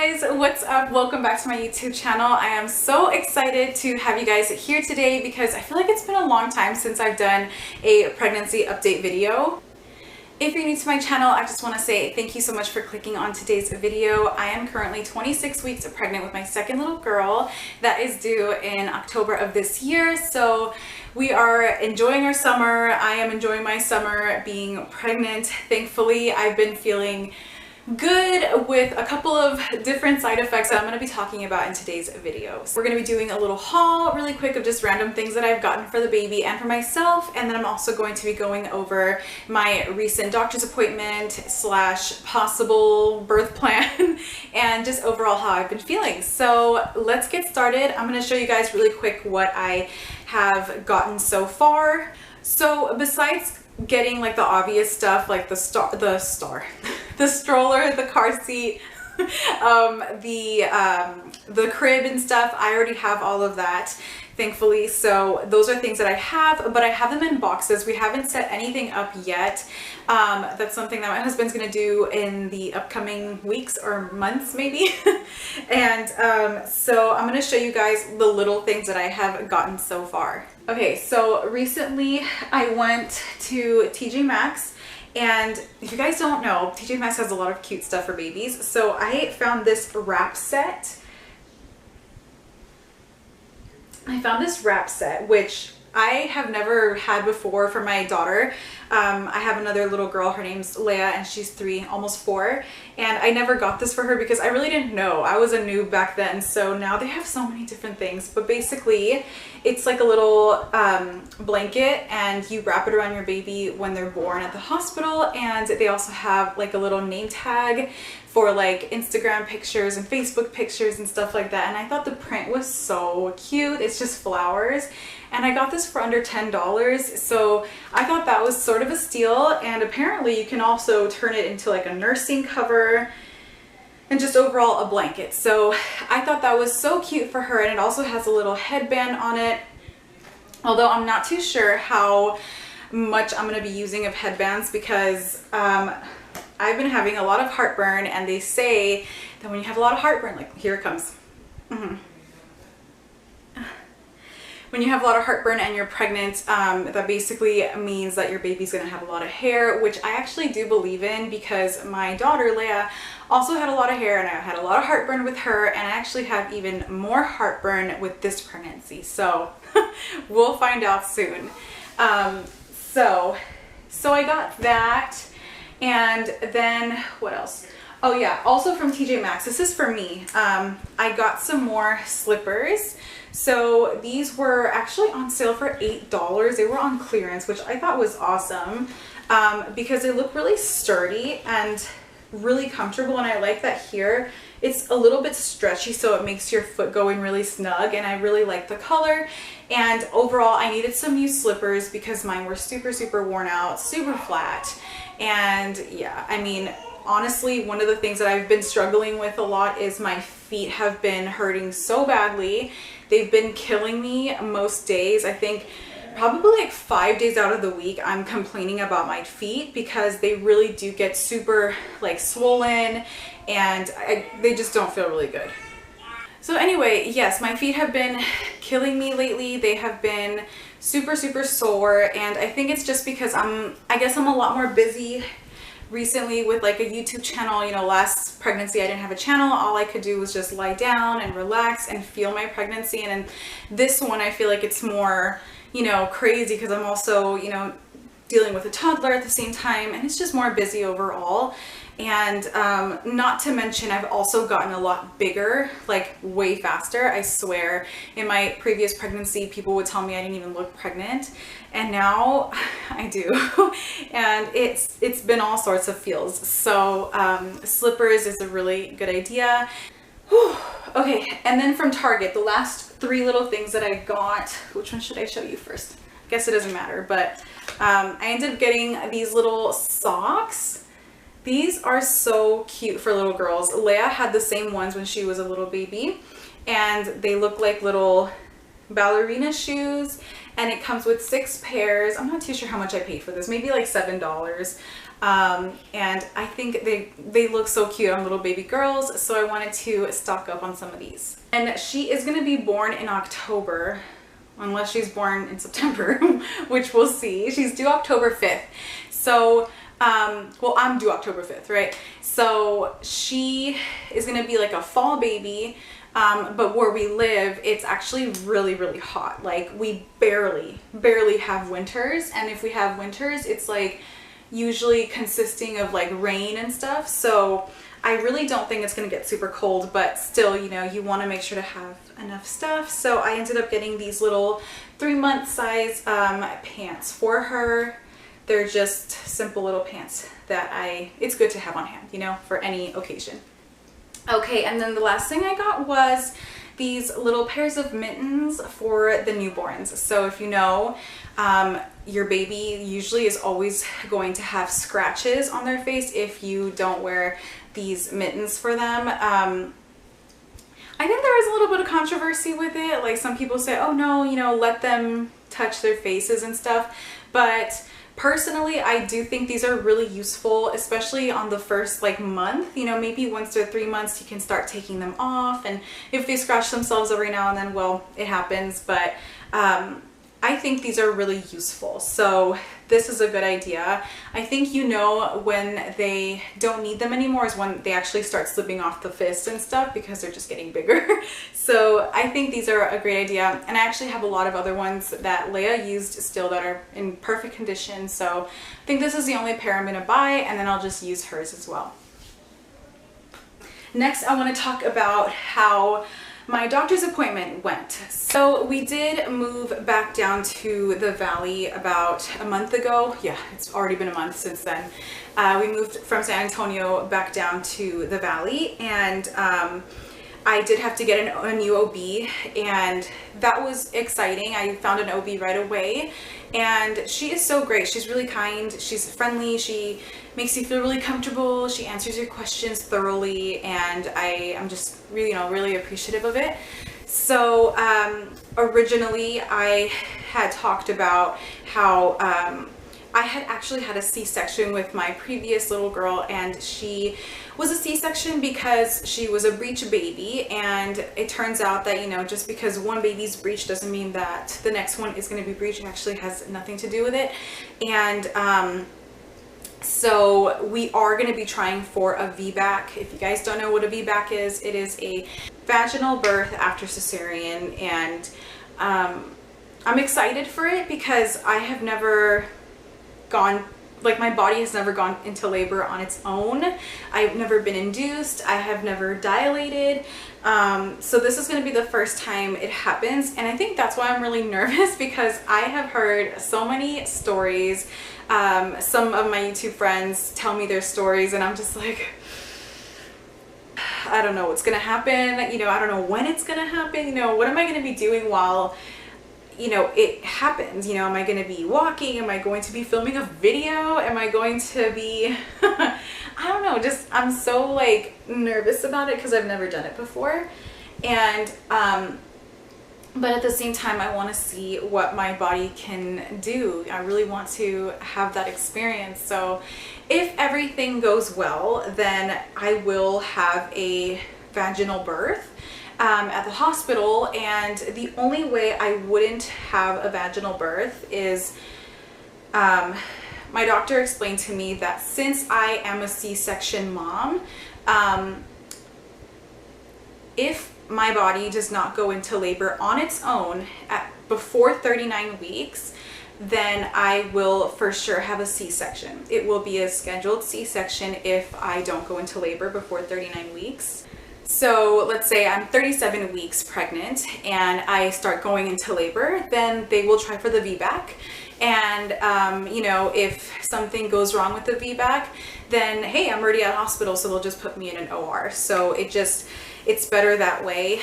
Guys, what's up? Welcome back to my YouTube channel. I am so excited to have you guys here today because I feel like it's been a long time since I've done a pregnancy update video. If you're new to my channel, I just want to say thank you so much for clicking on today's video. I am currently 26 weeks pregnant with my second little girl that is due in October of this year. So we are enjoying our summer. I am enjoying my summer being pregnant. Thankfully, I've been feeling good with a couple of different side effects that I'm going to be talking about in today's video. So we're going to be doing a little haul really quick of just random things that I've gotten for the baby and for myself, and then I'm also going to be going over my recent doctor's appointment slash possible birth plan and just overall how I've been feeling. So let's get started. I'm going to show you guys really quick what I have gotten so far. So besides getting like the obvious stuff like the stroller, the car seat, the crib and stuff, I already have all of that, thankfully. So those are things that I have, but I have them in boxes. We haven't set anything up yet. That's something that my husband's gonna do in the upcoming weeks or months maybe. And so I'm gonna show you guys the little things that I have gotten so far. Okay, so recently I went to TJ Maxx, and if you guys don't know, TJ Maxx has a lot of cute stuff for babies. So I found this wrap set. Which I have never had before for my daughter. I have another little girl, her name's Leia, and she's 3, almost 4. And I never got this for her because I really didn't know. I was a noob back then. So now they have so many different things. But basically, it's like a little blanket, and you wrap it around your baby when they're born at the hospital. And they also have like a little name tag for like Instagram pictures and Facebook pictures and stuff like that. And I thought the print was so cute. It's just flowers. And I got this for under $10. So I thought that was sort of a steal. And apparently you can also turn it into like a nursing cover and just overall a blanket. So I thought that was so cute for her. And it also has a little headband on it. Although I'm not too sure how much I'm going to be using of headbands because I've been having a lot of heartburn, and they say that when you have a lot of heartburn, like here it comes. When you have a lot of heartburn and you're pregnant, that basically means that your baby's gonna have a lot of hair, which I actually do believe in because my daughter, Leia, also had a lot of hair, and I had a lot of heartburn with her, and I actually have even more heartburn with this pregnancy. So we'll find out soon. So I got that. And then what else? Oh yeah, also from TJ Maxx, this is for me. I got some more slippers. So these were actually on sale for $8. They were on clearance, which I thought was awesome because they look really sturdy and really comfortable. And I like that here it's a little bit stretchy, so it makes your foot go in really snug, and I really like the color. And overall, I needed some new slippers because mine were super worn out, super flat. And yeah, I mean, honestly, one of the things that I've been struggling with a lot is my feet have been hurting so badly. They've been killing me most days. I think probably like 5 days out of the week I'm complaining about my feet because they really do get super like swollen, and they just don't feel really good. So anyway, yes, my feet have been killing me lately. They have been super sore, and I think it's just because I guess I'm a lot more busy recently with like a YouTube channel. You know, last pregnancy I didn't have a channel. All I could do was just lie down and relax and feel my pregnancy. And in this one, I feel like it's more, you know, crazy because I'm also, you know, dealing with a toddler at the same time, and it's just more busy overall. And not to mention, I've also gotten a lot bigger, like way faster. I swear, in my previous pregnancy, people would tell me I didn't even look pregnant, and now I do. And it's been all sorts of feels. So slippers is a really good idea. Whew. Okay, and then from Target, the last 3 little things that I got. Which one should I show you first? I guess it doesn't matter, but I ended up getting these little socks. These are so cute for little girls. Leia had the same ones when she was a little baby, and they look like little ballerina shoes, and it comes with 6 pairs. I'm not too sure how much I paid for this, maybe like $7. And I think they look so cute on little baby girls, so I wanted to stock up on some of these. And she is going to be born in October, unless she's born in September, which we'll see. She's due October 5th. So, well, I'm due October 5th, right? So she is going to be like a fall baby. But where we live, it's actually really, really hot. Like we barely have winters. And if we have winters, it's like usually consisting of like rain and stuff. So I really don't think it's going to get super cold, but still, you know, you want to make sure to have enough stuff. So I ended up getting these little 3-month size pants for her. They're just simple little pants that it's good to have on hand, you know, for any occasion. Okay, and then the last thing I got was these little pairs of mittens for the newborns. So if you know, your baby usually is always going to have scratches on their face if you don't wear these mittens for them. I think there is a little bit of controversy with it. Like some people say, oh no, you know, let them touch their faces and stuff. But personally, I do think these are really useful, especially on the first like month. You know, maybe once they're 3 months, you can start taking them off. And if they scratch themselves every now and then, well, it happens. But I think these are really useful. So this is a good idea. I think, you know, when they don't need them anymore is when they actually start slipping off the fist and stuff because they're just getting bigger. So I think these are a great idea. And I actually have a lot of other ones that Leia used still that are in perfect condition. So I think this is the only pair I'm going to buy, and then I'll just use hers as well. Next, I want to talk about how my doctor's appointment went. So we did move back down to the valley about a month ago. Yeah, it's already been a month since then. We moved from San Antonio back down to the valley, and I did have to get a new OB, and that was exciting. I found an OB right away, and she is so great. She's really kind, she's friendly, she makes you feel really comfortable, she answers your questions thoroughly, and I'm just really, you know, really appreciative of it. So originally I had talked about how I had actually had a C-section with my previous little girl, and she was a C-section because she was a breech baby, and it turns out that, you know, just because one baby's breech doesn't mean that the next one is going to be breech. It actually has nothing to do with it. And so we are going to be trying for a VBAC. If you guys don't know what a VBAC is, it is a vaginal birth after cesarean, and I'm excited for it because I have never gone, like my body has never gone into labor on its own. I've never been induced. I have never dilated. So this is going to be the first time it happens. And I think that's why I'm really nervous, because I have heard so many stories. Some of my YouTube friends tell me their stories, and I'm just like, I don't know what's going to happen. You know, I don't know when it's going to happen. You know, what am I going to be doing while, you know, it happens? You know, am I going to be walking? Am I going to be filming a video? Am I going to be, I don't know, just, I'm so like nervous about it because I've never done it before. And, but at the same time, I want to see what my body can do. I really want to have that experience. So if everything goes well, then I will have a vaginal birth at the hospital. And the only way I wouldn't have a vaginal birth is, my doctor explained to me that since I am a C-section mom, if my body does not go into labor on its own before 39 weeks, then I will for sure have a C-section. It will be a scheduled C-section if I don't go into labor before 39 weeks. So let's say I'm 37 weeks pregnant and I start going into labor, then they will try for the VBAC. And, you know, if something goes wrong with the VBAC, then, hey, I'm already at hospital, so they'll just put me in an OR. So it's better that way.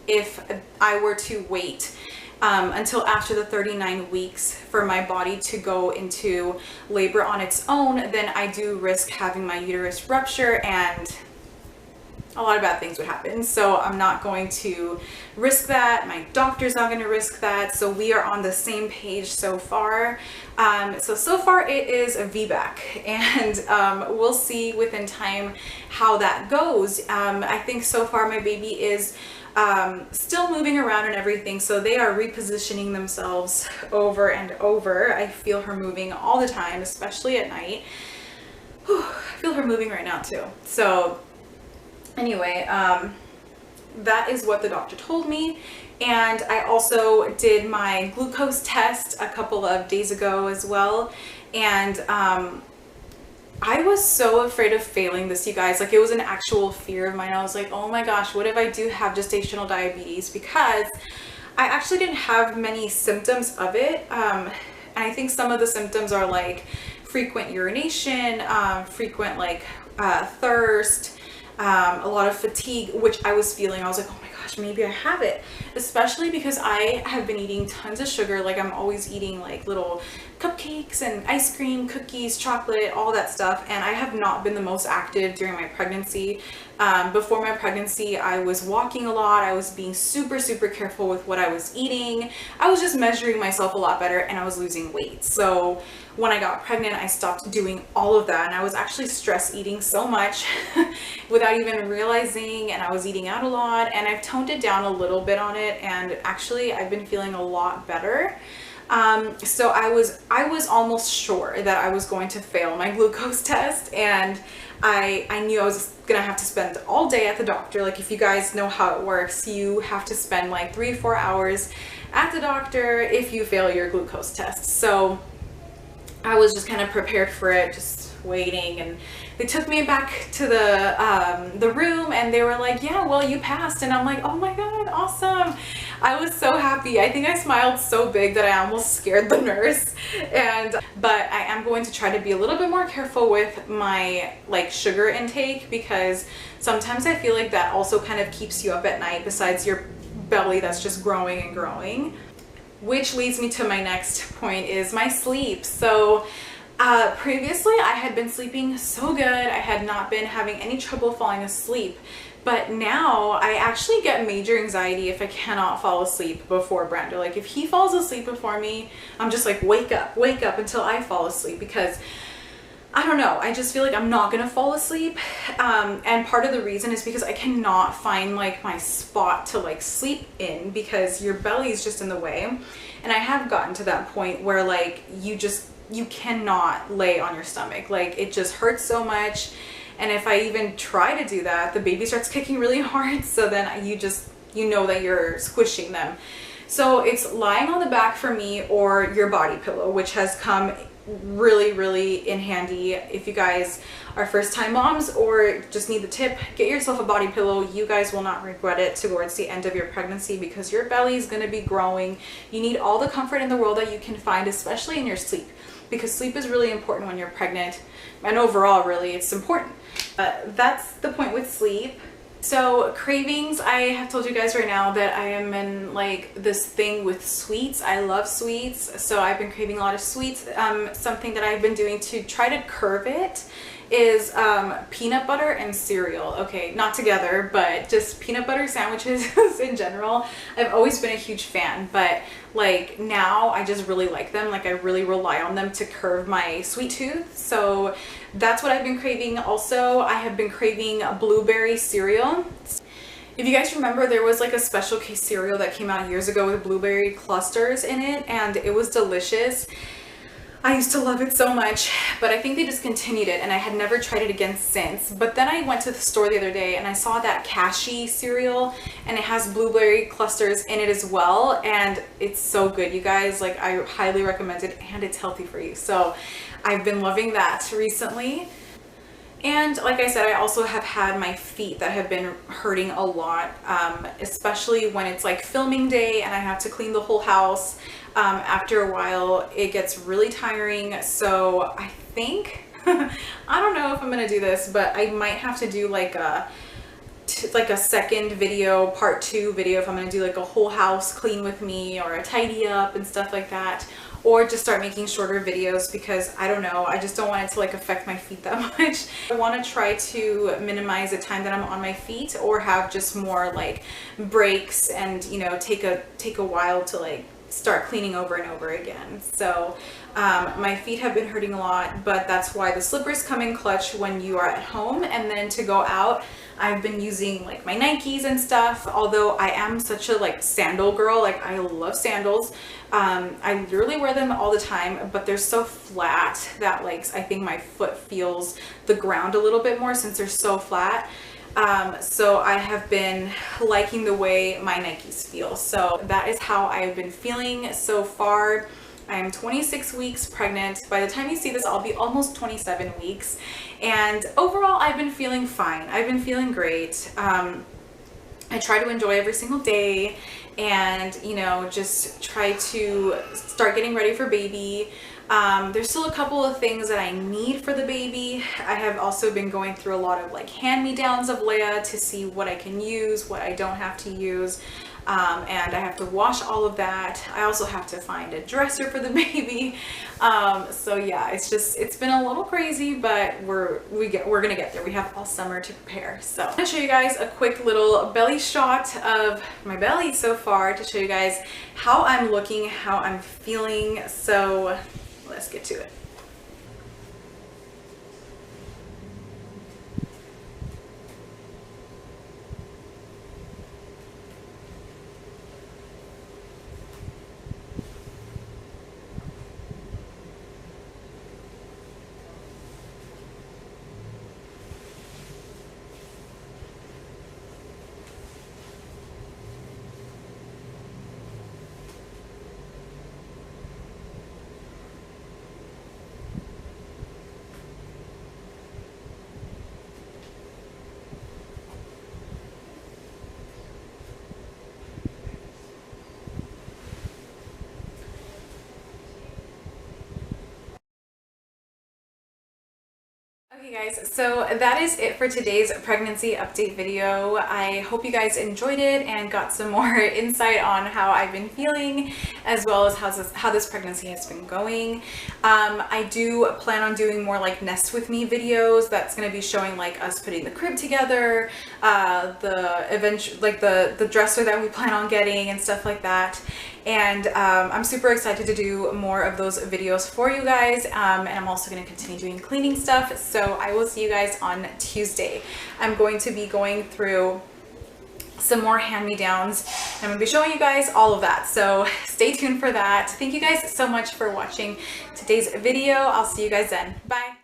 If I were to wait until after the 39 weeks for my body to go into labor on its own, then I do risk having my uterus rupture and a lot of bad things would happen. So I'm not going to risk that. My doctor's not going to risk that. So we are on the same page so far. So far it is a VBAC, and we'll see within time how that goes. I think so far my baby is still moving around and everything, so they are repositioning themselves over and over. I feel her moving all the time, especially at night. Whew, I feel her moving right now too. So anyway, that is what the doctor told me. And I also did my glucose test a couple of days ago as well, and I was so afraid of failing this, you guys. Like, it was an actual fear of mine. I was like, oh my gosh, what if I do have gestational diabetes? Because I actually didn't have many symptoms of it. And I think some of the symptoms are like frequent urination, frequent like thirst, a lot of fatigue, which I was feeling. I was like, oh my gosh, maybe I have it. Especially because I have been eating tons of sugar. Like, I'm always eating like little cupcakes and ice cream, cookies, chocolate, all that stuff. And I have not been the most active during my pregnancy. Before my pregnancy, I was walking a lot. I was being super, super careful with what I was eating. I was just measuring myself a lot better, and I was losing weight. So when I got pregnant, I stopped doing all of that, and I was actually stress eating so much without even realizing, and I was eating out a lot, and I've toned it down a little bit on it, and actually I've been feeling a lot better. So I was almost sure that I was going to fail my glucose test, and I knew I was gonna have to spend all day at the doctor. Like, if you guys know how it works, you have to spend like 3 to 4 hours at the doctor if you fail your glucose test. So I was just kind of prepared for it, just waiting, and they took me back to the room, and they were like, yeah, well, you passed. And I'm like, oh my god, awesome. I was so happy. I think I smiled so big that I almost scared the nurse. But I am going to try to be a little bit more careful with my like sugar intake, because sometimes I feel like that also kind of keeps you up at night, besides your belly that's just growing and growing. Which leads me to my next point, is my sleep. So previously I had been sleeping so good. I had not been having any trouble falling asleep. But now I actually get major anxiety if I cannot fall asleep before Brando. Like, if he falls asleep before me, I'm just like, wake up until I fall asleep, because I don't know, I just feel like I'm not gonna fall asleep. And part of the reason is because I cannot find like my spot to like sleep in, because your belly is just in the way. And I have gotten to that point where like you cannot lay on your stomach. Like, it just hurts so much. And if I even try to do that, the baby starts kicking really hard. So then you know that you're squishing them. So it's lying on the back for me, or your body pillow, which has come really, really in handy. If you guys are first time moms or just need the tip, get yourself a body pillow. You guys will not regret it towards the end of your pregnancy, because your belly is going to be growing. You need all the comfort in the world that you can find, especially in your sleep, because sleep is really important when you're pregnant, and overall really it's important. That's the point with sleep. So cravings, I have told you guys right now that I am in like this thing with sweets. I love sweets, so I've been craving a lot of sweets. Something that I've been doing to try to curb it is peanut butter and cereal. Okay, not together, but just peanut butter sandwiches in general. I've always been a huge fan, but like now I just really like them. Like, I really rely on them to curb my sweet tooth. So that's what I've been craving. Also, I have been craving a blueberry cereal. If you guys remember, there was like a special case cereal that came out years ago with blueberry clusters in it, and it was delicious. I used to love it so much, but I think they discontinued it, and I had never tried it again since. But then I went to the store the other day and I saw that cashew cereal, and it has blueberry clusters in it as well, and it's so good, you guys. Like, I highly recommend it, and it's healthy for you. So I've been loving that recently. And like I said, I also have had my feet that have been hurting a lot, especially when it's like filming day and I have to clean the whole house. After a while, it gets really tiring. So I think, I don't know if I'm gonna do this, but I might have to do like a second video, part 2 video, if I'm gonna do like a whole house clean with me, or a tidy up and stuff like that. or just start making shorter videos because I don't know, I just don't want it to like affect my feet that much. I want to try to minimize the time that I'm on my feet, or have just more like breaks and, you know, take a while to like start cleaning over and over again. So my feet have been hurting a lot, but that's why the slippers come in clutch when you are at home. And then to go out, I've been using like my Nikes and stuff, although I am such a like sandal girl. Like I love sandals. I literally wear them all the time, but they're so flat that like I think my foot feels the ground a little bit more since they're so flat. So I have been liking the way my Nikes feel. So that is how I've been feeling so far. I am 26 weeks pregnant. By the time you see this, I'll be almost 27 weeks. And overall, I've been feeling fine. I've been feeling great. I try to enjoy every single day and, you know, just try to start getting ready for baby. There's still a couple of things that I need for the baby. I have also been going through a lot of like hand-me-downs of Leia to see what I can use, what I don't have to use. And I have to wash all of that. I also have to find a dresser for the baby. So yeah, it's been a little crazy, but we're gonna get there. We have all summer to prepare. So I'm gonna show you guys a quick little belly shot of my belly so far to show you guys how I'm looking, how I'm feeling. So let's get to it. Okay guys, so that is it for today's pregnancy update video. I hope you guys enjoyed it and got some more insight on how I've been feeling, as well as how this pregnancy has been going. I do plan on doing more like nest with me videos. That's going to be showing like us putting the crib together, the dresser that we plan on getting and stuff like that. And I'm super excited to do more of those videos for you guys, and I'm also going to continue doing cleaning stuff. So I will see you guys on Tuesday. I'm going to be going through some more hand-me-downs. I'm going to be showing you guys all of that, so stay tuned for that. Thank you guys so much for watching today's video. I'll see you guys then. Bye.